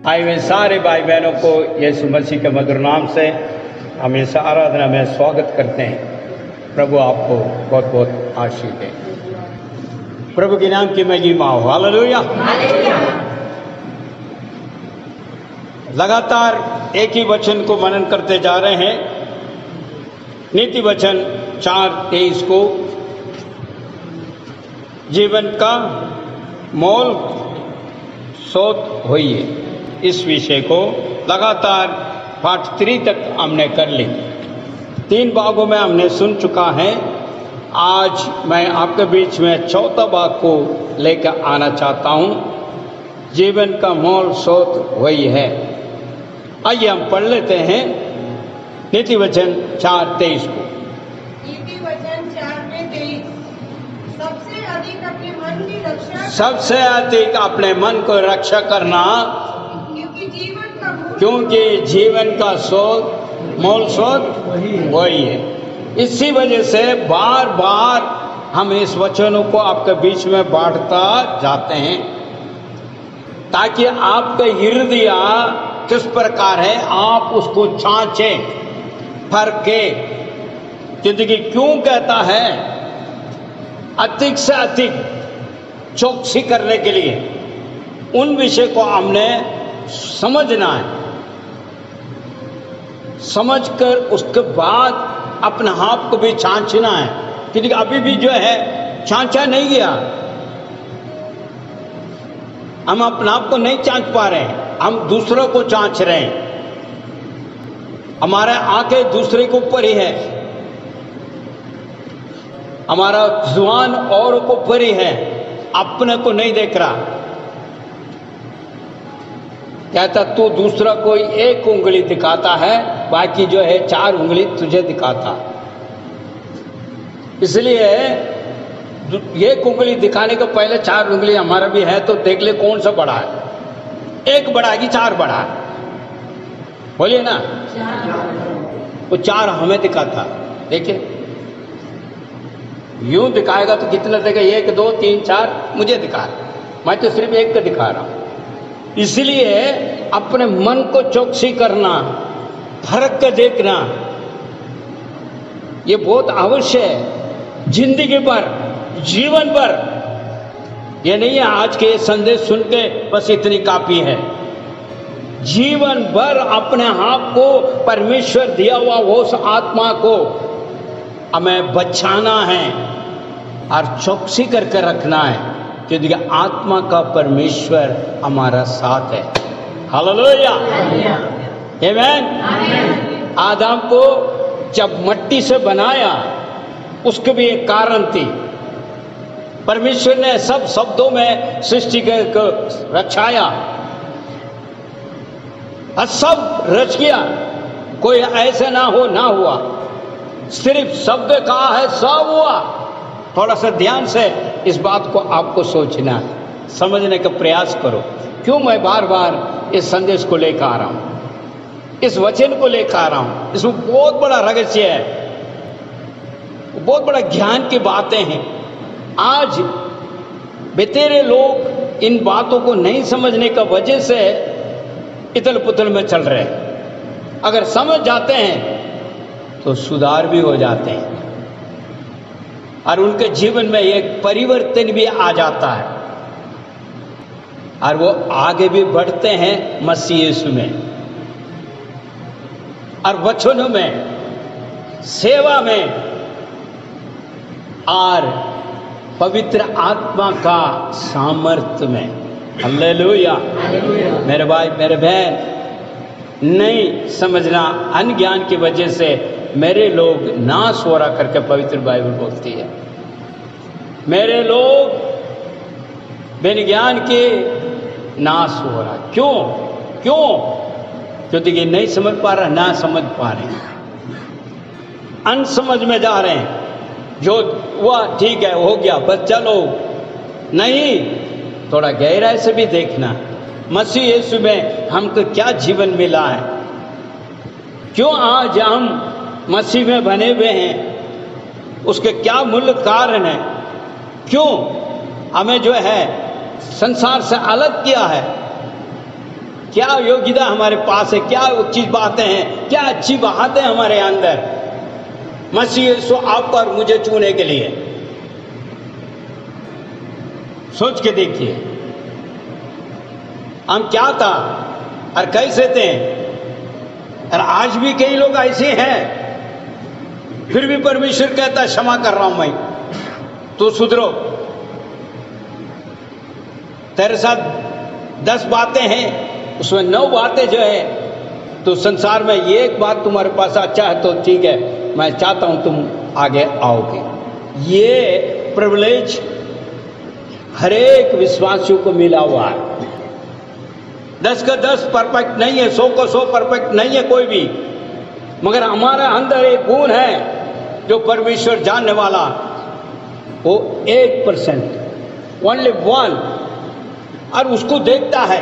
आए हुए सारे भाई बहनों को यीशु मसीह के मधुर नाम से हम इस आराधना में स्वागत करते हैं। प्रभु आपको बहुत बहुत आशीष दे। प्रभु के नाम की महिमा हो। हालेलुया। लगातार एक ही वचन को मनन करते जा रहे हैं। नीति वचन 4:23 को जीवन का मोल शोध होइए, इस विषय को लगातार पाठ 3 तक हमने कर ली। 3 भागों में हमने सुन चुका है। आज मैं आपके बीच में चौथा भाग को लेकर आना चाहता हूँ। जीवन का मोल शोध वही है। आइए हम पढ़ लेते हैं नीति वचन 4:23 को। नीति वचन 4:23 सबसे अधिक अपने मन की रक्षा, सबसे अधिक अपने मन को रक्षा करना, क्योंकि जीवन का शोध मोल शोध वही है। इसी वजह से बार बार हम इस वचनों को आपके बीच में बांटता जाते हैं, ताकि आपका हृदय किस प्रकार है आप उसको छांचें, परखे। जिंदगी क्यों कहता है अधिक से अधिक चौकसी करने के लिए, उन विषय को हमने समझना है। समझकर उसके बाद अपने आप को भी छांचना है, क्योंकि अभी भी जो है छांचा नहीं गया। हम अपने आप को नहीं छांच पा रहे हैं, हम दूसरों को छांच रहे हैं। हमारे आंखें दूसरे के ऊपर ही है, हमारा जुबान औरों को ऊपर ही है, अपने को नहीं देख रहा। कहता तू दूसरा कोई 1 उंगली दिखाता है, बाकी जो है 4 उंगली तुझे दिखाता। इसलिए 1 उंगली दिखाने के पहले 4 उंगली हमारा भी है, तो देख ले कौन सा बड़ा है। 1 बड़ा है कि 4 बड़ा है, बोलिए ना। वो 4 हमें दिखाता। देखिए यूं दिखाएगा तो कितना देगा? 1 2 3 4 मुझे दिखा रहा, मैं तो सिर्फ 1 का दिखा रहा हूं। इसलिए अपने मन को चौकसी करना, फर्क कर देखना, ये बहुत आवश्यक है जिंदगी भर, जीवन भर। ये नहीं है आज के संदेश सुन के बस इतनी काफी है। जीवन भर अपने आप को परमेश्वर दिया हुआ उस आत्मा को हमें बचाना है और चौकसी करके रखना है, क्योंकि आत्मा का परमेश्वर हमारा साथ है। हालेलुया, आमीन। आदम को जब मट्टी से बनाया, उसके भी एक कारण थी। परमेश्वर ने सब शब्दों में सृष्टि को रचाया और सब रच गया, कोई ऐसा ना हो ना हुआ। सिर्फ शब्द कहा है, सब हुआ। थोड़ा सा ध्यान से इस बात को आपको सोचना है, समझने का प्रयास करो। क्यों मैं बार बार इस संदेश को लेकर आ रहा हूं, इस वचन को लेकर आ रहा हूं? इसमें बहुत बड़ा रहस्य है, बहुत बड़ा ज्ञान की बातें हैं। आज बेतेरे लोग इन बातों को नहीं समझने का वजह से इतल पुतल में चल रहे हैं। अगर समझ जाते हैं तो सुधार भी हो जाते हैं और उनके जीवन में एक परिवर्तन भी आ जाता है और वो आगे भी बढ़ते हैं मसीह यीशु में और वचनों में, सेवा में और पवित्र आत्मा का सामर्थ्य में। हालेलुया। मेरे भाई मेरे बहन, नहीं समझना, अनज्ञान की वजह से मेरे लोग नाश हो रहा करके पवित्र बाइबल बोलती है। मेरे लोग बिन ज्ञान के नाश हो रहा। क्यों? क्योंकि नहीं समझ पा रहा, ना समझ पा रहे, अनसमझ में जा रहे हैं। जो हुआ ठीक है, हो गया, बस चलो। नहीं, थोड़ा गहराई से भी देखना, मसीह यीशु में हमको क्या जीवन मिला है, क्यों आज हम मसीह में बने हुए हैं, उसके क्या मूल कारण है, क्यों हमें जो है संसार से अलग किया है। क्या योग्यता हमारे पास है, क्या अच्छी बातें हैं, क्या अच्छी बातें हमारे अंदर मसीह यीशु आपको और मुझे चुनने के लिए। सोच के देखिए हम क्या था और कैसे थे। और आज भी कई लोग ऐसे हैं, फिर भी परमेश्वर कहता है क्षमा कर रहा हूं मैं, तो सुधरो। तेरे साथ 10 बातें हैं, उसमें 9 बातें जो है, तो संसार में ये एक बात तुम्हारे पास अच्छा है तो ठीक है, मैं चाहता हूं तुम आगे आओगे। ये प्रिविलेज हर एक विश्वासियों को मिला हुआ है। 10 का 10 परफेक्ट नहीं है, 100 का 100 परफेक्ट नहीं है कोई भी, मगर हमारे अंदर एक गुण है जो परमेश्वर जानने वाला, वो 1%, ओनली 1, और उसको देखता है,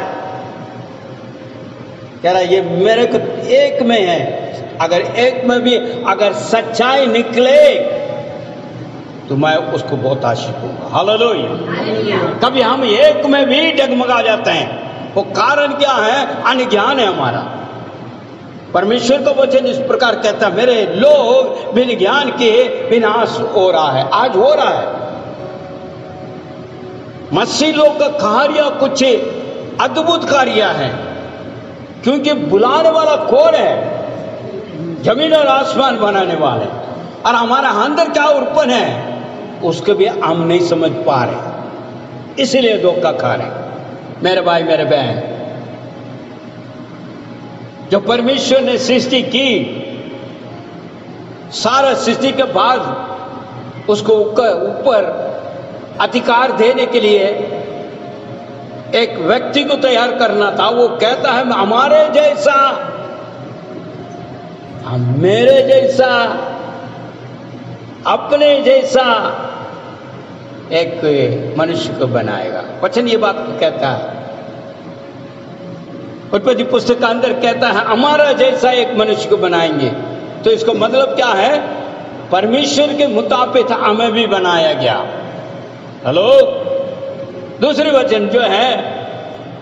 कह रहा ये मेरे को एक में है। अगर एक में भी अगर सच्चाई निकले तो मैं उसको बहुत आशीष दूंगा। हालेलुया। कभी हम एक में भी डगमगा जाते हैं, वो कारण क्या है? अज्ञान है हमारा। परमेश्वर का वचन इस प्रकार कहता है, मेरे लोग बिन ज्ञान के विनाश हो रहा है। आज हो रहा है। मसीह लोग का कार्य कुछ अद्भुत कार्य है, क्योंकि बुलाने वाला कौन है? जमीन और आसमान बनाने वाले। और हमारा अंदर क्या उर्पण है उसको भी हम नहीं समझ पा रहे, इसलिए धोखा खा रहे। मेरे भाई मेरे बहन, जो परमेश्वर ने सृष्टि की, सारा सृष्टि के बाद उसको ऊपर अधिकार देने के लिए एक व्यक्ति को तैयार करना था। वो कहता है हमारे जैसा, मेरे जैसा, अपने जैसा एक मनुष्य को बनाएगा। वचन ये बात कहता है। उत्पत्ति पुस्तक का अंदर कहता है हमारा जैसा एक मनुष्य को बनाएंगे। तो इसका मतलब क्या है? परमेश्वर के मुताबिक हमें भी बनाया गया। हेलो। दूसरी वचन जो है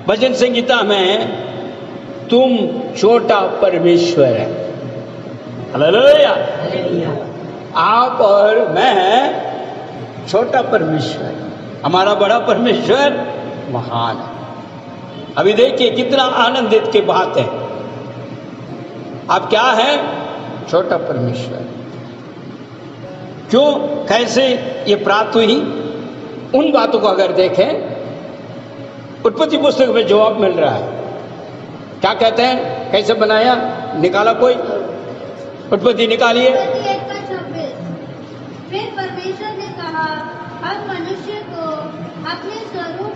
भजन संगीता में, तुम छोटा परमेश्वर है। हालेलुया। आप और मैं छोटा परमेश्वर, हमारा बड़ा परमेश्वर महान है। अभी देखिए कितना आनंदित की बात है। आप क्या है? छोटा परमेश्वर। क्यों, कैसे ये प्राप्त हुई? उन बातों को अगर देखें, उत्पत्ति पुस्तक में जवाब मिल रहा है। क्या कहते हैं? कैसे बनाया? निकाला कोई? उत्पत्ति निकालिए। फिर परमेश्वर ने कहा, हम मनुष्य को अपने स्वरूप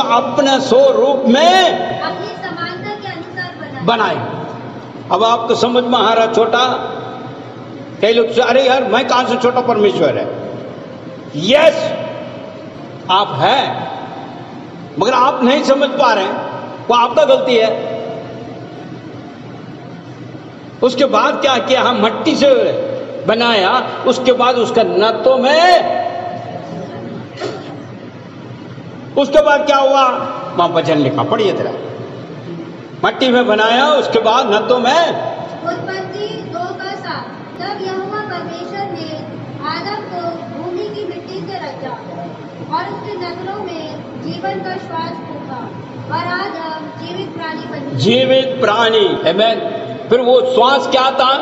अपने स्वरूप में अपनी समानता के अनुसार बनाए। अब आपको समझ में आ रहा छोटा? कई लोग अरे यार मैं कहां से छोटा परमेश्वर है? यस आप है, मगर आप नहीं समझ पा रहे हैं, वो आपका गलती है। उसके बाद क्या किया? हम मट्टी से बनाया, उसके बाद उसका नतों में, उसके बाद क्या हुआ? वहां वचन लिखा, पढ़िए जरा। मट्टी में बनाया, उसके बाद नतों में। उत्पत्ति 2:7। तब यहोवा परमेश्वर ने आदम को भूमि की मिट्टी से रचा और उसके नथनों में जीवन का श्वास फूंका, और आदम जीवित प्राणी बन गया। जीवित प्राणी, आमीन। फिर वो श्वास क्या था?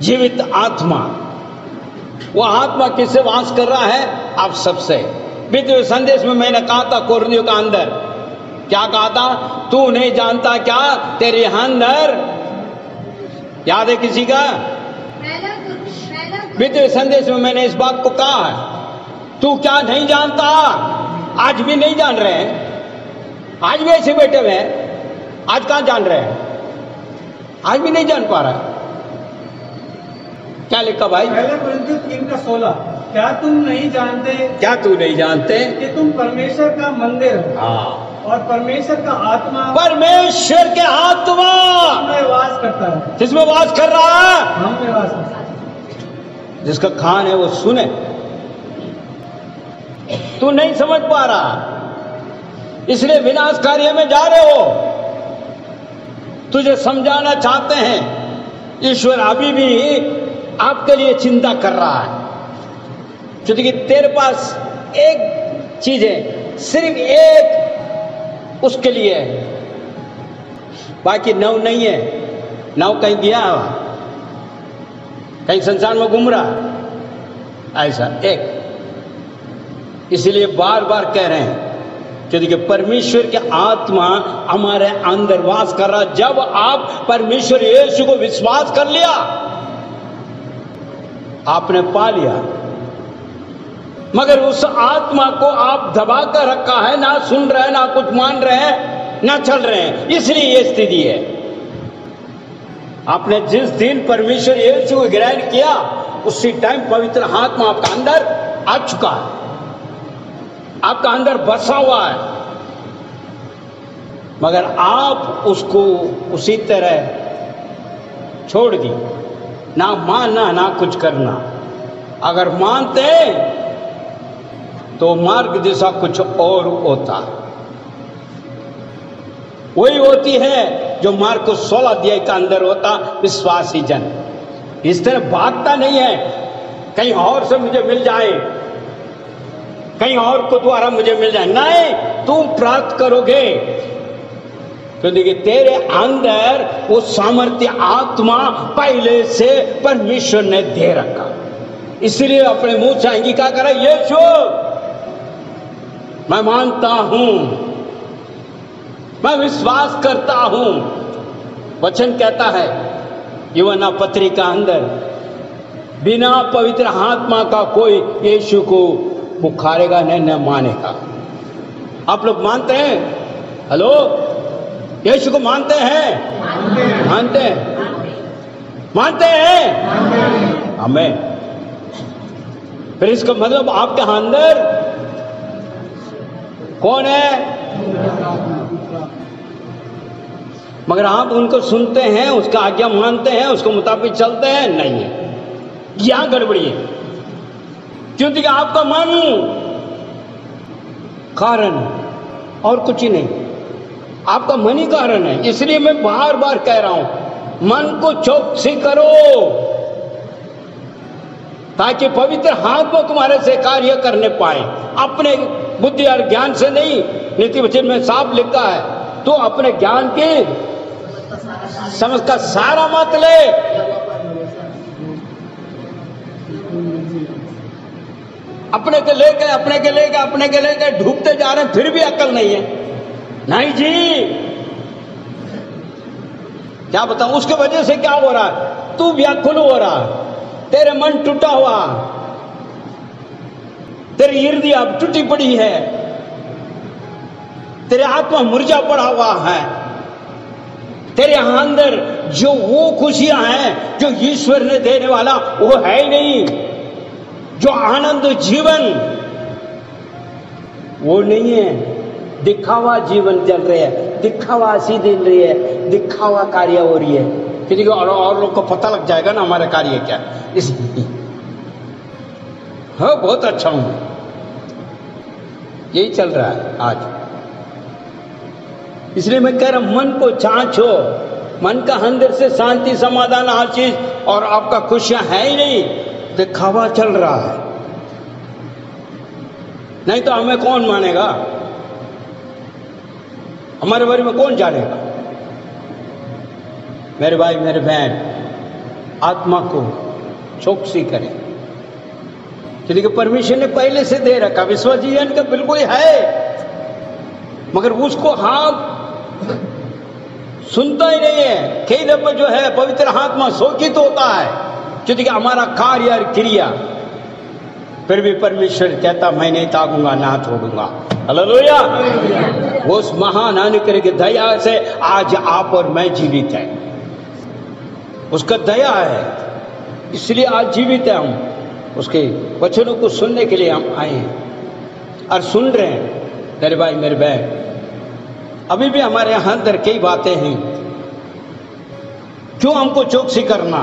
जीवित आत्मा। वो आत्मा किससे वास कर रहा है? आप सबसे। बीते संदेश में मैंने कहा था कोरिन्थियों का अंदर, क्या कहा था? तू नहीं जानता क्या तेरे अंदर? याद है किसी का? बीते संदेश में मैंने इस बात को कहा है। तू क्या नहीं जानता? आज भी नहीं जान रहे हैं, आज भी ऐसे बैठे हुए हैं। आज कहां जान रहे हैं? आज भी नहीं जान पा रहा है। क्या लिखा भाई? 1 कोरिन्थियों 3:16। क्या तुम नहीं जानते? क्या तू नहीं जानते कि तुम परमेश्वर का मंदिर हो? हाँ, और परमेश्वर का आत्मा परमेश्वर के आत्मा में वास करता है। किसमें वास कर रहा है? हम में वास करता है। जिसका कान है वो सुने। तू नहीं समझ पा रहा। इसलिए विनाश कार्य में जा रहे हो। तुझे समझाना चाहते हैं, ईश्वर अभी भी आपके लिए चिंता कर रहा है, क्योंकि तेरे पास एक चीज है, सिर्फ एक उसके लिए है, बाकी 9 नहीं है। 9 कहीं गया, कहीं संसार में घूम रहा, ऐसा एक। इसलिए बार बार कह रहे हैं, क्योंकि परमेश्वर की आत्मा हमारे अंदर वास कर रहा। जब आप परमेश्वर यीशु को विश्वास कर लिया, आपने पा लिया, मगर उस आत्मा को आप दबा कर रखा है, ना सुन रहे हैं, ना कुछ मान रहे हैं, ना चल रहे हैं, इसलिए ये स्थिति है। आपने जिस दिन परमेश्वर यीशु को ग्रहण किया, उसी टाइम पवित्र आत्मा आपका अंदर आ चुका है, आपका अंदर बसा हुआ है, मगर आप उसको उसी तरह छोड़ दी, ना मानना ना कुछ करना। अगर मानते तो मार्ग दिशा कुछ और होता, वही होती है जो मार्ग को 16 अध्याय का अंदर होता, विश्वासी जन। इस तरह भागता नहीं है कहीं और से मुझे मिल जाए, कहीं और को द्वारा मुझे मिल जाए, नहीं, तुम प्राप्त करोगे, क्योंकि तेरे अंदर वो सामर्थ्य आत्मा पहले से परमेश्वर ने दे रखा। इसलिए अपने मुंह से अंगीकार करा, यीशु मैं मानता हूं, मैं विश्वास करता हूं। वचन कहता है यूहन्ना पत्री का अंदर, बिना पवित्र आत्मा का कोई यीशु को पुकारेगा नहीं, न मानेगा। आप लोग मानते हैं? हेलो, यीशु को मानते हैं? मानते हैं? मानते हैं? हमें फिर इसका मतलब आपके अंदर कौन है? मगर आप उनको सुनते हैं, उसका आज्ञा मानते हैं, उसके मुताबिक चलते हैं? नहीं है, यहां गड़बड़ी है, क्योंकि आपका मन कारण और कुछ ही नहीं, आपका मन ही कारण है। इसलिए मैं बार बार कह रहा हूं, मन को चौकसी करो, ताकि पवित्र आत्मा तुम्हारे से कार्य करने पाए। अपने बुद्धि और ज्ञान से नहीं, नीति वचन में साफ लिखा है, तो अपने ज्ञान की समझ का सारा मत ले। अपने के लेके ढूंढते जा रहे हैं, फिर भी अक्ल नहीं है। नहीं जी, क्या बताऊं उसके वजह से क्या हो रहा है? तू व्याकुल हो रहा, तेरे मन टूटा हुआ, तेरी हृदय अब टूटी पड़ी है, तेरे आत्मा मुरझा पड़ा हुआ है, तेरे अंदर जो वो खुशियां हैं जो ईश्वर ने देने वाला वो है ही नहीं, जो आनंद जीवन वो नहीं है। दिखावा जीवन चल रहा है, दिखावा सी दिन रही है, दिखावा कार्य हो रही है, क्योंकि और लोग को पता लग जाएगा ना हमारा कार्य क्या। इसलिए हाँ, बहुत अच्छा हूं, यही चल रहा है आज। इसलिए मैं कह रहा हूं, मन को जांचो, मन का अंदर से शांति, समाधान, आशीष और आपका खुशियां है ही नहीं, दिखावा चल रहा है। नहीं तो हमें कौन मानेगा, हमारे बारे में कौन जानेगा? मेरे भाई मेरे बहन, आत्मा को चौकसी करें, क्योंकि परमेश्वर ने पहले से दे रखा। विश्वास जीवन का बिल्कुल है, मगर उसको हम सुनता ही नहीं है। कई दफे जो है पवित्र आत्मा शोकित होता है, क्योंकि हमारा कार्य और क्रिया, फिर भी परमेश्वर कहता मैं नहीं ताकूंगा, ना छोड़ूंगा। हालेलुया। उस महान अनुग्रह की दया से आज आप और मैं जीवित हैं, उसका दया है, इसलिए आज जीवित है हम। उसके वचनों को सुनने के लिए हम आए हैं और सुन रहे हैं। मेरे भाई मेरे बहन, अभी भी हमारे यहाँ अंदर कई बातें हैं। क्यों हमको चौकसी करना,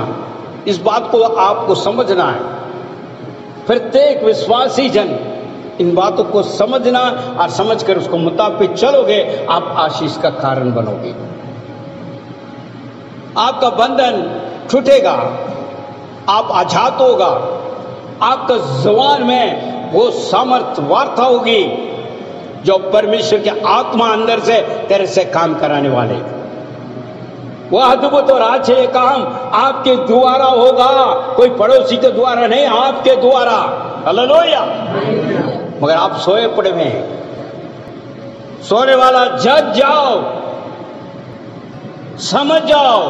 इस बात को आपको समझना है। प्रत्येक विश्वासी जन इन बातों को समझना और समझकर उसको मुताबिक चलोगे, आप आशीष का कारण बनोगे। आपका बंधन टूटेगा, आप आजाद होगा, आपका जुबान में वो सामर्थ्य वार्ता होगी जो परमेश्वर के आत्मा अंदर से तेरे से काम कराने वाले। वह अद्भुत और आश्चर्य काम आपके द्वारा होगा, कोई पड़ोसी के द्वारा नहीं, आपके द्वारा। हालेलुया। मगर आप सोए पड़े हुए हैं, सोने वाला जग जाओ, समझ जाओ,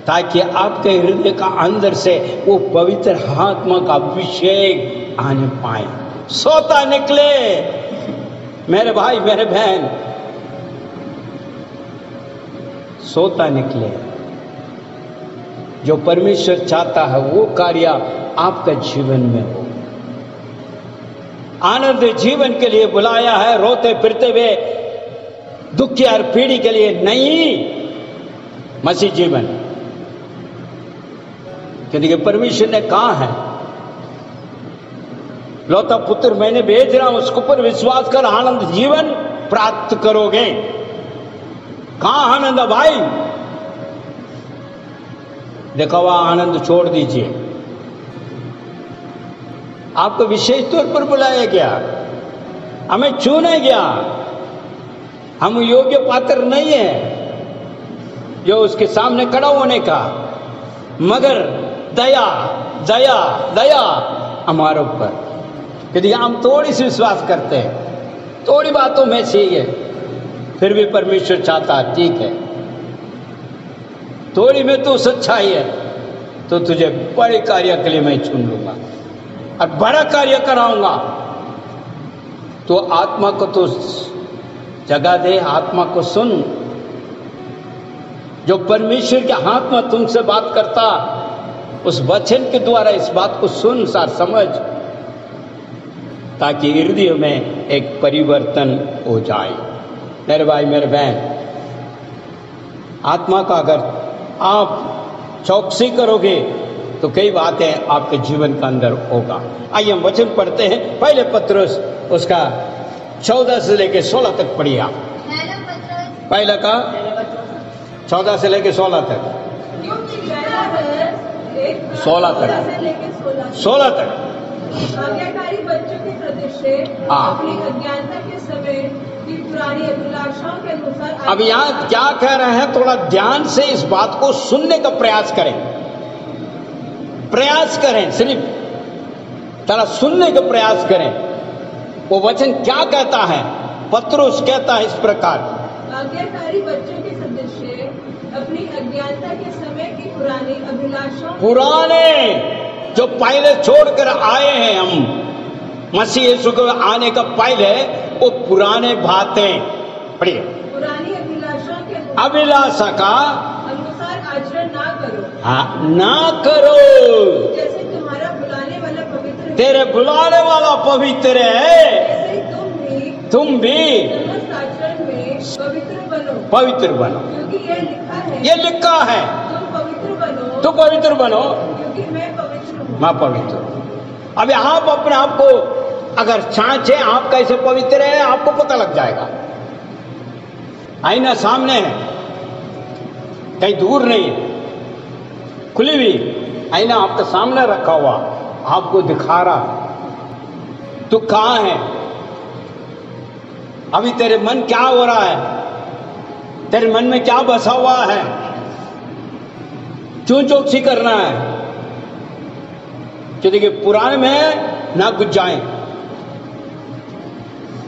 ताकि आपके हृदय का अंदर से वो पवित्र आत्मा का अभिषेक आने पाए। सोता निकले मेरे भाई मेरे बहन, सोता निकले। जो परमेश्वर चाहता है वो कार्य आपका जीवन में हो। आनंद जीवन के लिए बुलाया है, रोते फिरते हुए दुखी और पीढ़ी के लिए नहीं, मसीह जीवन। क्योंकि परमेश्वर ने कहा है, लौता पुत्र मैंने भेज रहा हूं, उसके ऊपर विश्वास कर आनंद जीवन प्राप्त करोगे। कहां आनंद है भाई? देखो वह आनंद छोड़ दीजिए। आपको विशेष तौर पर बुलाया गया, हमें चुना गया। हम योग्य पात्र नहीं है जो उसके सामने खड़ा होने का, मगर दया दया दया हमारे ऊपर। यदि हम थोड़ी सी विश्वास करते हैं, थोड़ी बातों में से ही है, फिर भी परमेश्वर चाहता ठीक है, थोड़ी में तू सच्चाई है तो तुझे बड़े कार्य के लिए मैं चुन लूंगा और बड़ा कार्य कराऊंगा। तो आत्मा को तो जगह दे, आत्मा को सुन। जो परमेश्वर के हाथ में तुमसे बात करता, उस वचन के द्वारा इस बात को सुन सार समझ, ताकि हृदय में एक परिवर्तन हो जाए। मेरे भाई मेरे बहन, आत्मा का अगर आप चौकसी करोगे तो कई बातें आपके जीवन के अंदर होगा। आइए हम वचन पढ़ते हैं, पहले पत्रुस उसका 14 से लेकर 16 तक पढ़िए आप। पहला का 14 से लेकर 16 तक, 16 तक। आज्ञाकारी बच्चों के सदस्य अपनी अज्ञानता के समय की पुरानी अभिलाषाओं के अनुसार। अब यहाँ क्या कह रहे हैं, थोड़ा ध्यान से इस बात को सुनने का प्रयास करें, प्रयास करें, सिर्फ थोड़ा सुनने का प्रयास करें। वो वचन क्या कहता है? पत्रुस कहता है इस प्रकार, आज्ञाकारी बच्चों के सदस्य अपनी अज्ञानता के समय की पुरानी अभिलाषाओं, पुराने जो पहले छोड़कर आए हैं हम मसीह यीशु को आने का पहले, वो पुराने बातें पढ़िए, पुरानी अभिलाषाओं के अभिलाषा का अनुसार आचरण ना करो। हाँ, ना करो। जैसे तुम्हारा बुलाने वाला पवित्र है, तेरे बुलाने वाला पवित्र है, ऐसे तुम भी समस्त आचरण में पवित्र बनो। पवित्र बनो, क्योंकि यह लिखा है, ये लिखा है, तुम पवित्र बनो, तो पवित्र बनो, क्योंकि मैं पवित्र हूँ। मैं पवित्र हूं। अभी आप अपने आप को अगर चाहे आप कैसे पवित्र है, आपको पता लग जाएगा। आईना सामने है, कहीं दूर नहीं है, खुली हुई आईना आपके सामने रखा हुआ, आपको दिखा रहा तू कहां है। अभी तेरे मन क्या हो रहा है, तेरे मन में क्या बसा हुआ है, क्यों चौकसी करना है? क्योंकि पुराने में ना घुस जाएं।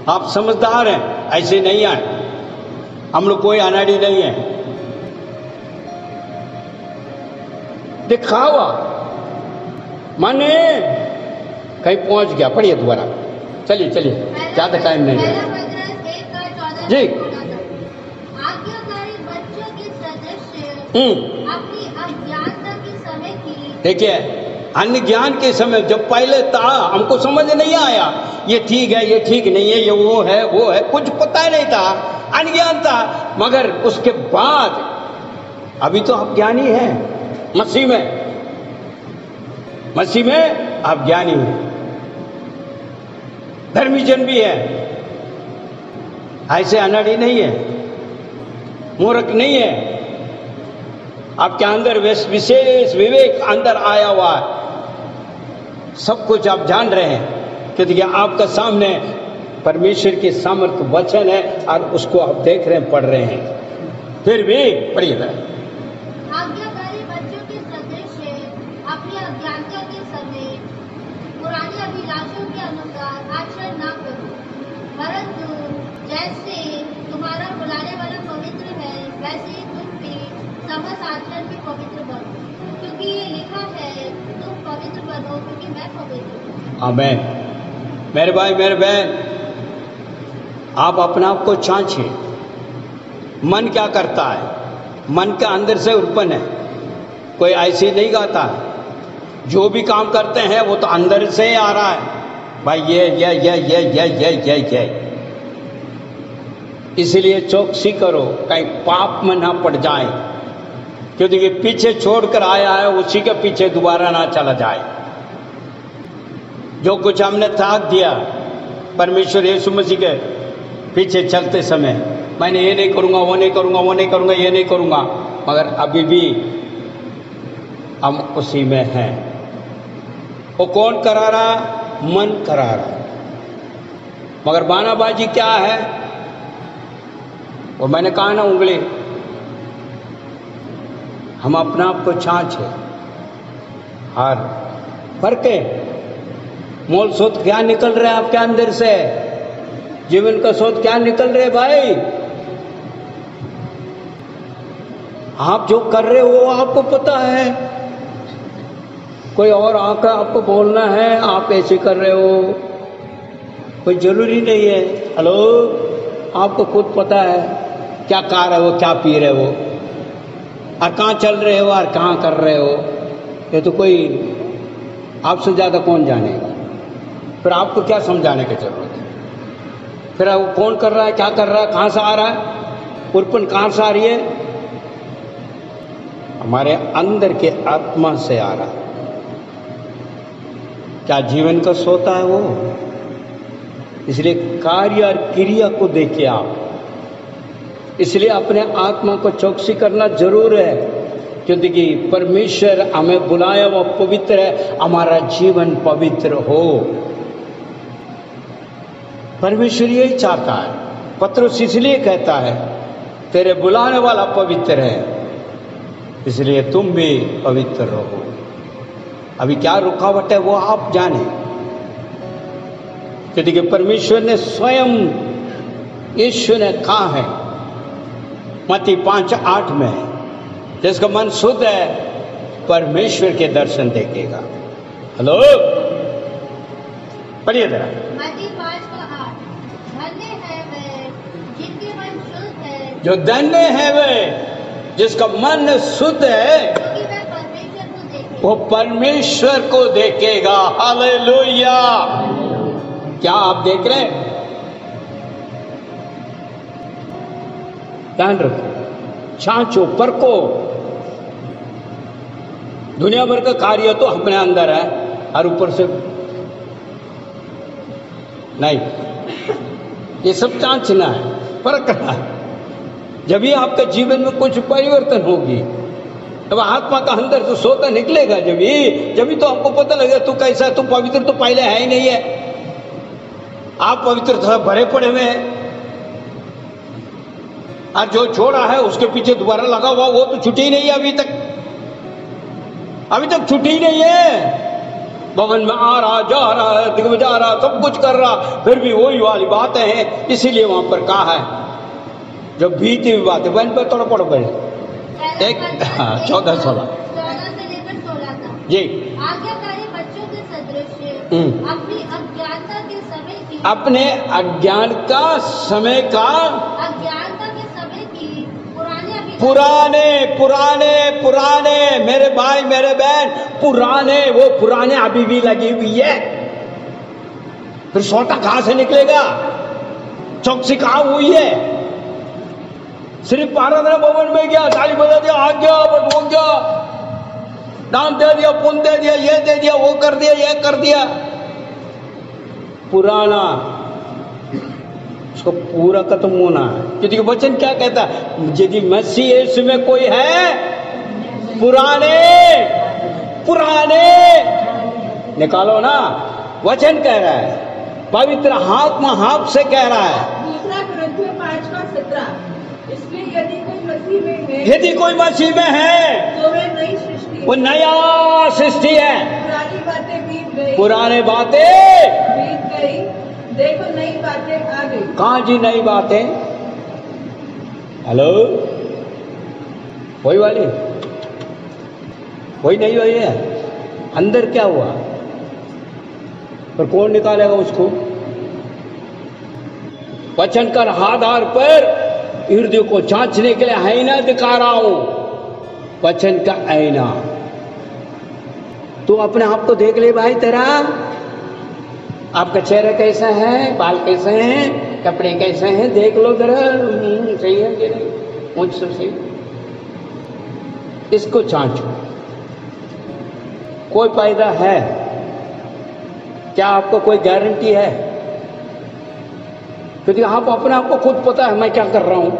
आप समझदार हैं, ऐसे नहीं आए, हम लोग कोई अनाड़ी नहीं है। दिखावा मन कहीं पहुंच गया। पढ़िए दोबारा, चलिए चलिए, ज्यादा टाइम नहीं है जी। आज्ञाकारी बच्चों के सदस्य अपनी अज्ञानता के समय की, देखिए अन्य ज्ञान के समय जब पहले था, हमको समझ नहीं आया ये ठीक है ये ठीक नहीं है, ये वो है, कुछ पता ही नहीं था, अनज्ञान था। मगर उसके बाद अभी तो आप ज्ञानी हैं, मसीह में आप ज्ञानी हैं। धर्मी जन भी है, ऐसे अनाड़ी नहीं है, मूर्ख नहीं है। आपके अंदर विशेष विवेक अंदर आया हुआ है, सब कुछ आप जान रहे हैं, क्योंकि आपका सामने परमेश्वर की सामर्थ्य वचन है और उसको आप देख रहे हैं, पढ़ रहे हैं। फिर भी पढ़िएगा। आज्ञाकारी बच्चों के सदृश अपनी अज्ञानता के समय पुरानी अभिलाषों के अनुसार आचरण न करो, परंतु जैसे तुम्हारा बुलाने वाला पवित्र है, वैसे ही तुम भी समस्त आचरण में पवित्र बनो, क्योंकि ये लिखा है, तुम पवित्र बनो क्योंकि मैं पवित्र हूँ। आमीन। मेरे भाई मेरे बहन, आप अपने आप को जांचिए। मन क्या करता है? मन के अंदर से उत्पन्न है, कोई ऐसे नहीं गाता है। जो भी काम करते हैं वो तो अंदर से ही आ रहा है भाई, ये। इसलिए चौकसी करो कहीं पाप में ना पड़ जाए, क्योंकि पीछे छोड़कर आया है उसी के पीछे दोबारा ना चला जाए। जो कुछ हमने त्याग दिया परमेश्वर यीशु मसीह के पीछे चलते समय, मैंने ये नहीं करूँगा, वो नहीं करूँगा, वो नहीं करूँगा, ये नहीं करूँगा, मगर अभी भी हम उसी में हैं। वो कौन करा रहा? मन करा रहा। मगर बानाबाजी क्या है? वो मैंने कहा ना, उंगली। हम अपना आप को छाछे और फर्क है। मोल सोच क्या निकल रहा है आपके अंदर से? जीवन का सोच क्या निकल रहे भाई? आप जो कर रहे हो आपको पता है, कोई और आकर आपको बोलना है आप ऐसे कर रहे हो, कोई जरूरी नहीं है। हेलो, आपको खुद पता है क्या खा रहे हो, क्या पी रहे हो, और कहाँ चल रहे हो और कहाँ कर रहे हो। ये तो कोई आपसे ज़्यादा कौन जानेगा? फिर आपको क्या समझाने की जरूरत है? फिर वो कौन कर रहा है, क्या कर रहा है, कहाँ से आ रहा है, उत्पन्न कहाँ से आ रही है? हमारे अंदर के आत्मा से आ रहा है। क्या जीवन का सोता है वो? इसलिए कार्य और क्रिया को देखिए आप। इसलिए अपने आत्मा को चौकसी करना जरूर है, क्योंकि परमेश्वर हमें बुलाया वो पवित्र है, हमारा जीवन पवित्र हो। परमेश्वर यही चाहता है। पत्रुस इसलिए कहता है तेरे बुलाने वाला पवित्र है, इसलिए तुम भी पवित्र रहो। अभी क्या रुकावट है वो आप जाने, क्योंकि परमेश्वर ने स्वयं, यीशु ने कहा है मत्ती 5:8 में, जिसका मन शुद्ध है परमेश्वर के दर्शन देखेगा। हेलो, पढ़िए जरा। मत्ती 5:8, धन्य है वे जिनके मन शुद्ध है, जो धन्य है वे जिसका मन शुद्ध है, क्योंकि वे परमेश्वर को देखेंगे। वो परमेश्वर को देखेगा। हालेलुया। क्या आप देख रहे हैं? ध्यान रखो, छांचो, परखो। दुनिया भर का कार्य तो अपने अंदर है और ऊपर से नहीं। ये सब जांचना है, परखना है। जब भी आपके जीवन में कुछ परिवर्तन होगी, तब आत्मा का अंदर से सोता निकलेगा। जब भी तो आपको पता लगेगा तू कैसा, तू पवित्र तो पहले है ही नहीं है। आप पवित्रता भरे पड़े हुए हैं, और जो छोड़ा है उसके पीछे दोबारा लगा हुआ वो तो छुट्टी ही नहीं है अभी तक छुट्टी ही नहीं है। भवन में आ रहा, जा रहा है, दिग्विजय रहा, सब कुछ कर रहा, फिर भी वही वाली बातें हैं। इसीलिए वहां पर कहा है जो बीती हुई बातें बन पर थोड़ा पढ़ो पहले एक 14-16 से लेकर 16 तक। जी। आज्ञाकारी बच्चों के सदृश अपनी अज्ञानता के समय की, अपने अज्ञानता के समय की पुराने मेरे भाई मेरे बहन, वो पुराने अभी भी लगी हुई है। फिर सोता कहां से निकलेगा? चौकसी कहां हुई है? सिर्फ आराधना भवन में गया, ताली बजा दिया, आ गया, बस हो गया, दान दे दिया, पुण्य दे दिया, ये दे दिया, वो कर दिया, ये कर दिया। पुराना, उसको पूरा खत्म होना है। क्योंकि वचन क्या कहता है, यदि मसीह यीशु में कोई है, पुराने निकालो ना। वचन कह रहा है, पवित्र आत्मा हाथ से कह रहा है। दूसरा कुरिन्थियों 5:17, इसलिए यदि कोई मसीह में है, तो वे नई सृष्टि, वो नया सृष्टि है। पुरानी बातें बीत गई, पुराने बातें बीत गई, देखो नई बातें आ गई। कहाँ जी नई बातें? हेलो, वही वाली, वही नहीं हुई है। अंदर क्या हुआ, पर कौन निकालेगा उसको? वचन का आधार पर हृदय को जांचने के लिए आईना दिखा रहा हूं, वचन का आईना। तू अपने आप को देख ले भाई, तेरा आपका चेहरा कैसा है, बाल कैसे हैं, कपड़े कैसे हैं, देख लो जरा, सही है कि नहीं, मुझसे सही। इसको जांचो। कोई फायदा है क्या? आपको कोई गारंटी है? क्योंकि आप अपने आप को खुद पता है मैं क्या कर रहा हूं,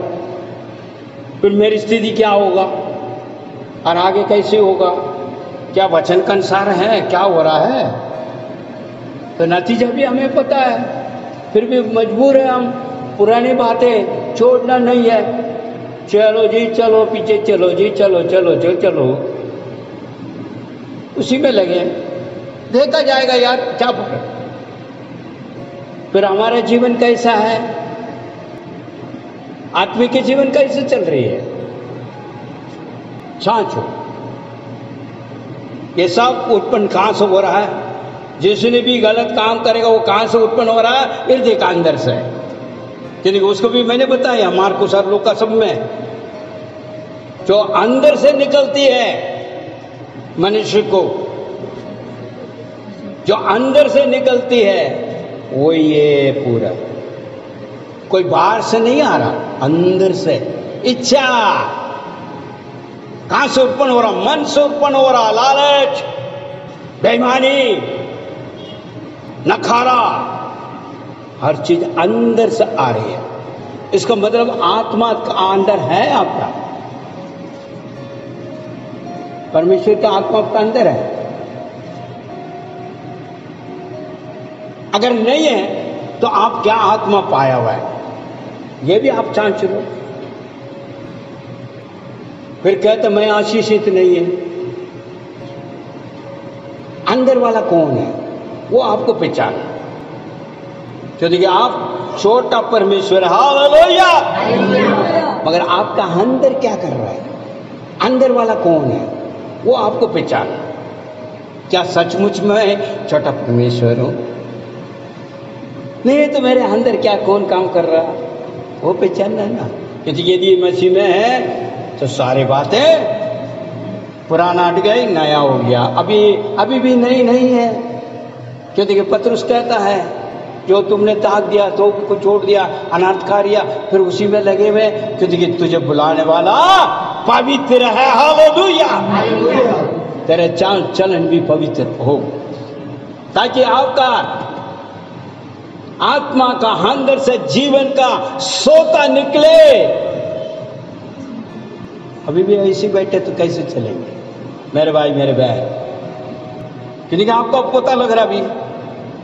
फिर मेरी स्थिति क्या होगा और आगे कैसे होगा, क्या वचन का अनुसार है, क्या हो रहा है, तो नतीजा भी हमें पता है। फिर भी मजबूर है हम, पुरानी बातें छोड़ना नहीं है। चलो जी चलो, पीछे चलो जी, चलो चलो चलो चलो, उसी में लगे। देखा जाएगा यार क्या पकड़। फिर हमारा जीवन कैसा है, आत्मिक जीवन कैसे चल रही है, जांचो। ये सब उत्पन्न कहां से हो रहा है? जिसने भी गलत काम करेगा वो कहां से उत्पन्न हो रहा है? हृदय का अंदर से। क्योंकि उसको भी मैंने बताया मार्कुस और लूका सब में, जो अंदर से निकलती है मनुष्य को, जो अंदर से निकलती है वो ये पूरा, कोई बाहर से नहीं आ रहा, अंदर से। इच्छा कहां से उत्पन्न हो रहा? मन से उत्पन्न हो रहा। लालच, बेईमानी, नखारा, हर चीज अंदर से आ रही है। इसका मतलब आत्मा का अंदर है आपका, परमेश्वर का आत्मा आपका अंदर है। अगर नहीं है तो आप क्या आत्मा पाया हुआ है, ये भी आप जांच लो। फिर कहते मैं आशीषित नहीं है। अंदर वाला कौन है वो आपको पहचाना। तो देखिए आप छोटा परमेश्वर, हालेलुया, मगर आपका अंदर क्या कर रहा है, अंदर वाला कौन है वो आपको पहचाना। क्या सचमुच में छोटा परमेश्वर हूं? नहीं तो मेरे अंदर क्या कौन काम कर रहा, वो पहचानना है ना। क्योंकि यदि मसीह में है तो सारी बातें पुराना हट गई, नया हो गया। अभी भी नहीं है। क्योंकि पतरस कहता है जो तुमने ताक दिया तो को छोड़ दिया, अनर्थ कार्य, फिर उसी में लगे हुए, क्योंकि तुझे बुलाने वाला पवित्र है। हालेलुया, तेरे चाल चलन भी पवित्र हो, ताकि आपका आत्मा का अंदर से जीवन का सोता निकले। अभी भी ऐसे बैठे तो कैसे चलेंगे मेरे भाई मेरे बहन? क्योंकि आपको पता लग रहा, अभी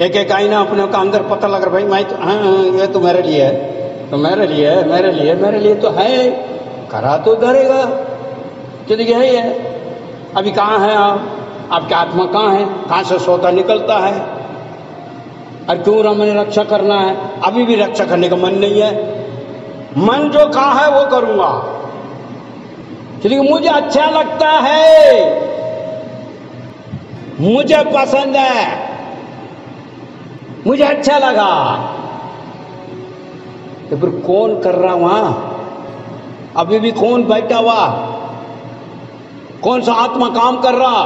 एक एक आईना अपने का अंदर पता लग रहा, भाई मैं तो हाँ ये तो मेरे लिए है, तो मेरे लिए तो है, करा तो करेगा, क्योंकि यही है। अभी कहाँ है आप? आपकी आत्मा कहाँ है? कहाँ से सोता निकलता है? और क्यों मैंने रक्षा करना है? अभी भी रक्षा करने का मन नहीं है। मन जो कहा है वो करूंगा, क्योंकि मुझे अच्छा लगता है, मुझे पसंद है, मुझे अच्छा लगा। तो फिर कौन कर रहा वहां? अभी भी कौन बैठा हुआ? कौन सा आत्मा काम कर रहा?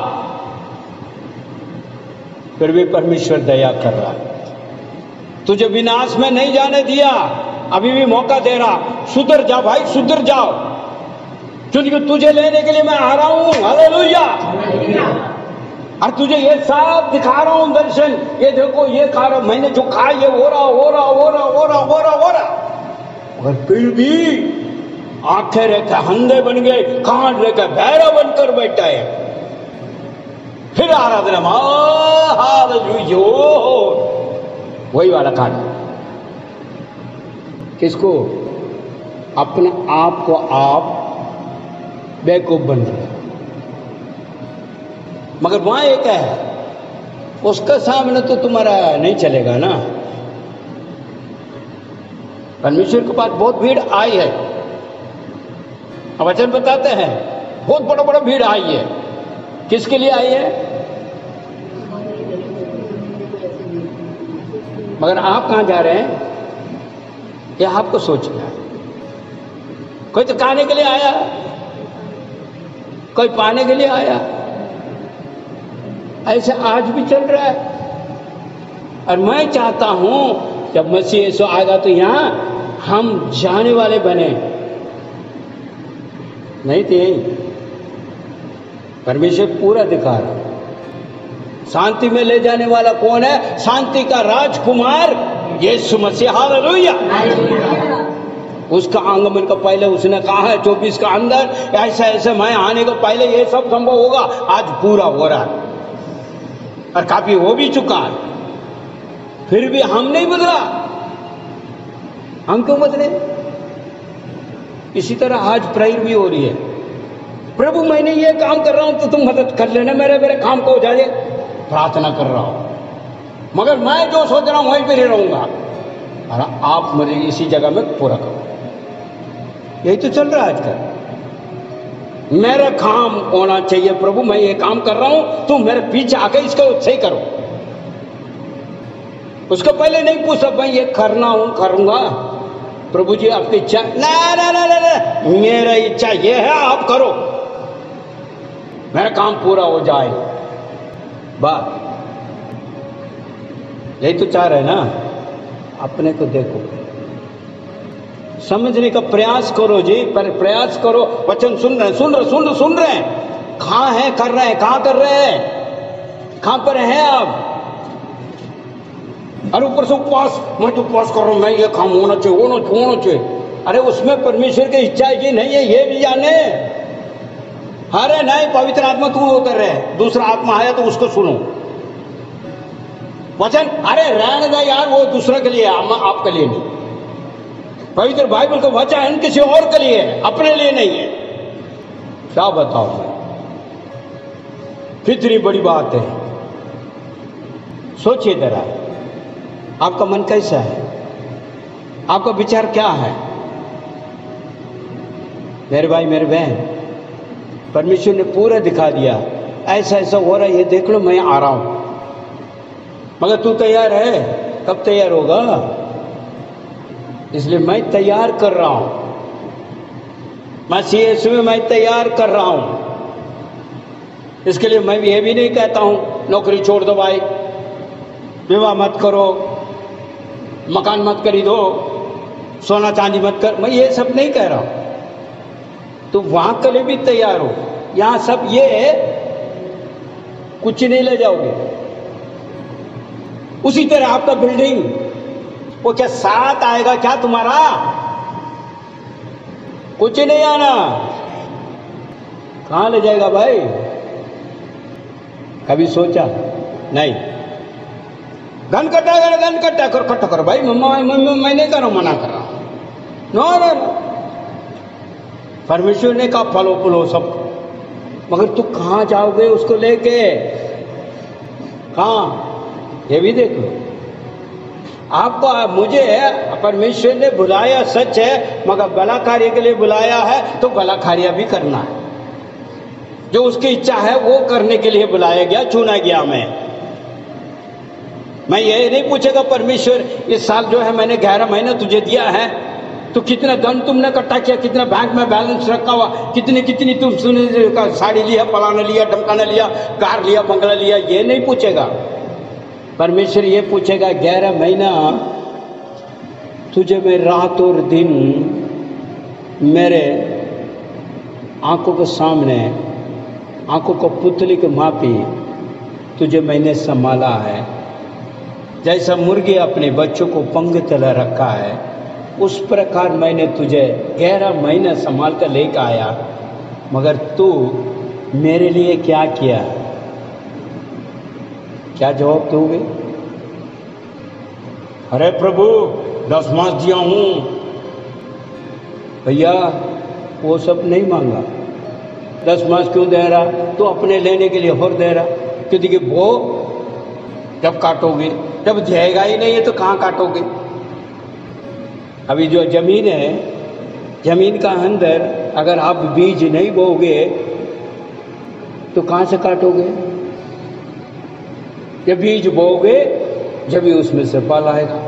फिर भी परमेश्वर दया कर रहा, तुझे विनाश में नहीं जाने दिया, अभी भी मौका दे रहा। सुधर जाओ भाई, सुधर जाओ, क्योंकि तुझे लेने के लिए मैं आ रहा हूं। हालेलुया, और तुझे ये सब दिखा रहा हूं दर्शन, ये देखो ये खा रहा, मैंने जो खा ये हो रहा, और फिर भी आंखें रहकर अंधे बन गए, कान रहकर बहरा बनकर बैठा है। फिर आराधना हालेलुया, वही वाला कान। किसको? अपने आप को आप बेवकूफ बन रहे। मगर वहां एक है, उसके सामने तो तुम्हारा नहीं चलेगा ना। परमेश्वर के पास बहुत भीड़ आई है, वचन बताते हैं बहुत बड़ा भीड़ आई है। किसके लिए आई है? मगर आप कहां जा रहे हैं यह आपको सोचना है। कोई तो खाने के लिए आया, कोई पाने के लिए आया, ऐसे आज भी चल रहा है। और मैं चाहता हूं जब मसीह यीशु आएगा तो यहां हम जाने वाले बने, नहीं थे। परमेश्वर पूरा दिखा रहा। शांति में ले जाने वाला कौन है? शांति का राजकुमार यीशु मसीह। हालेलुया। उसका आगमन का पहले उसने कहा है 24 का अंदर ऐसा ऐसे मैं आने को पहले ये सब संभव होगा। आज पूरा हो रहा है और काफी हो भी चुका है। फिर भी हम नहीं बदला। हम क्यों बदले? इसी तरह आज प्रेयर भी हो रही है, प्रभु मैंने ये काम कर रहा हूं तो तुम मदद कर लेना, मेरे काम को हो जाए। प्रार्थना कर रहा हूं मगर मैं जो सोच रहा हूं वहीं पर रहूंगा और आप मुझे इसी जगह में पूरा करो। यही तो चल रहा है आजकल। मेरा काम होना चाहिए, प्रभु मैं ये काम कर रहा हूं, तुम मेरे पीछे आकर इसको सही करो। उसको पहले नहीं पूछा मैं ये करना हूं, करूंगा। प्रभु जी आपकी इच्छा, ना ना ना ना ना, मेरा इच्छा ये है आप करो, मेरा काम पूरा हो जाए। बात यही तो चाह रहे ना। अपने को देखो, समझने का प्रयास करो जी, पर प्रयास करो। वचन सुन रहे हैं, कहां है कर रहे हैं, कहां कर रहे हैं, कहां पर हैं आप? और ऊपर से उपवास, मैं तो उपवास कर रहा हूं, मैं ये काम होना चाहिए। अरे उसमें परमेश्वर की इच्छा है कि नहीं है ये भी जाने। अरे नहीं, पवित्र आत्मा तू उतर रहे, दूसरा आत्मा आया तो उसको सुनो। वचन अरे रहने दे यार, वो दूसरे के लिए, आपके लिए नहीं। पवित्र बाइबल का वचन किसी और के लिए है, अपने लिए नहीं है। क्या बताओ मैं? कितनी बड़ी बात है। सोचिए जरा, आपका मन कैसा है? आपका विचार क्या है? मेरे भाई मेरे बहन, परमेश्वर ने पूरा दिखा दिया, ऐसा ऐसा हो रहा है, ये देख लो, मैं आ रहा हूं। मगर तू तैयार है? कब तैयार होगा? इसलिए मैं तैयार कर रहा हूं, मसीह यीशु में मैं तैयार कर रहा हूं। इसके लिए मैं ये भी नहीं कहता हूं नौकरी छोड़ दो भाई, विवाह मत करो, मकान मत खरीदो, सोना चांदी मत कर, मैं ये सब नहीं कह रहा हूं। तो वहां के लिए भी तैयार हो। यहां सब ये कुछ नहीं ले जाओगे। उसी तरह आपका बिल्डिंग, वो क्या साथ आएगा क्या तुम्हारा? कुछ नहीं आना। कहां ले जाएगा भाई? कभी सोचा नहीं? धन इकट्ठा करो भाई। मम्मा मैं नहीं कर रहा हूं, मना कर रहा हूं। नो, परमेश्वर ने कहा फलो फूलो सब, मगर तू कहां जाओगे उसको लेके? कहां? ये भी देख लो। आपको मुझे परमेश्वर ने बुलाया सच है, मगर भला कार्य के लिए बुलाया है तो भला कार्य भी करना है। जो उसकी इच्छा है वो करने के लिए बुलाया गया, चुना गया। मैं ये नहीं पूछेगा परमेश्वर इस साल जो है मैंने 11 महीने तुझे दिया है, तो कितना धन तुमने इकट्ठा किया, कितना बैंक में बैलेंस रखा हुआ, कितनी तुम साड़ी लिया, फलाना लिया, ढमकाना लिया, कार लिया, बंगला लिया, ये नहीं पूछेगा। परमेश्वर ये पूछेगा 11 महीना तुझे मैं रात और दिन मेरे आंखों के सामने, आंखों को पुतली के मापी तुझे मैंने संभाला है, जैसा मुर्गी अपने बच्चों को पंख तले रखा है, उस प्रकार मैंने तुझे 11 महीने संभाल कर लेकर आया, मगर तू मेरे लिए क्या किया? क्या जवाब दोगे? अरे प्रभु 10 मास दिया हूं। भैया वो सब नहीं मांगा। 10 मास क्यों दे रहा? तो अपने लेने के लिए और दे रहा, क्योंकि वो जब काटोगे, जब जाएगा ही नहीं है तो कहाँ काटोगे? अभी जो जमीन है, जमीन का अंदर अगर आप बीज नहीं बोओगे तो कहाँ से काटोगे? जब बीज बोओगे जब भी उसमें से फल आएगा,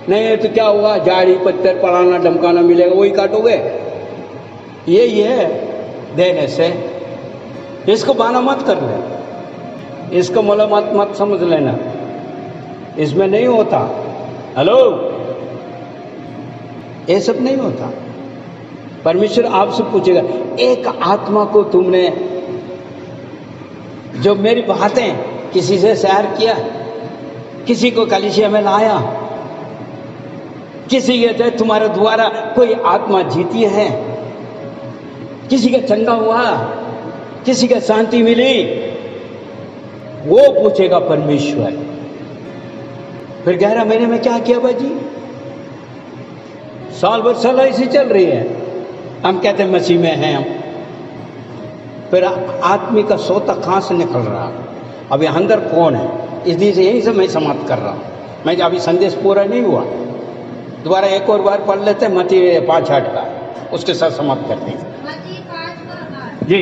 नहीं है तो क्या होगा? झाड़ी पत्थर पड़ाना धमकाना मिलेगा, वही काटोगे। यही है देने से। इसको बहाना मत कर ले, इसको मोला मत समझ लेना, इसमें नहीं होता। हेलो, ये सब नहीं होता। परमेश्वर आपसे पूछेगा, एक आत्मा को तुमने जो मेरी बातें किसी से शेयर किया, किसी को कलीसिया में लाया, किसी के तुम्हारे द्वारा कोई आत्मा जीती है, किसी का चंगा हुआ, किसी का शांति मिली, वो पूछेगा परमेश्वर। फिर 11 महीने में क्या किया बाजी? साल भर साल ऐसी चल रही है, हम कहते हैं मसीह में हैं हम, फिर आदमी का सोता कहाँ से निकल रहा? अभी अंदर कौन है? इसलिए से यही से मैं समाप्त कर रहा हूँ। मैं अभी संदेश पूरा नहीं हुआ, दोबारा एक और बार पढ़ लेते हैं मत्ती 5:8 का, उसके साथ समाप्त करते हैं। जी,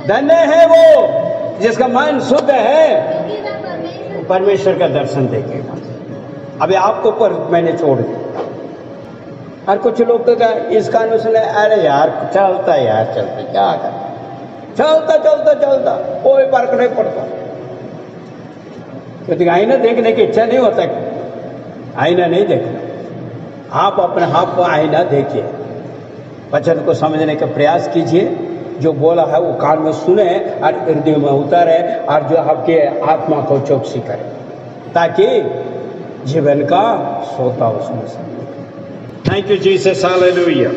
धन्य है वो जिसका मन शुद्ध है, परमेश्वर का दर्शन देखेगा। अभी आपको पर मैंने छोड़ दिया। और कुछ लोग तो क्या इस कानून से, अरे यार चलता यार चलते, क्या कर, चलता चलता चलता कोई फर्क नहीं पड़ता। क्योंकि आईना देखने की इच्छा नहीं होता, आईना नहीं देखना। आप अपने आप को आईना देखिए, वचन को समझने का प्रयास कीजिए, जो बोला है वो कान में सुने और हृदय में उतारे, और जो आपके आत्मा को चौकसी करे, ताकि जीवन का सोता उसमें से। Thank you Jesus, hallelujah.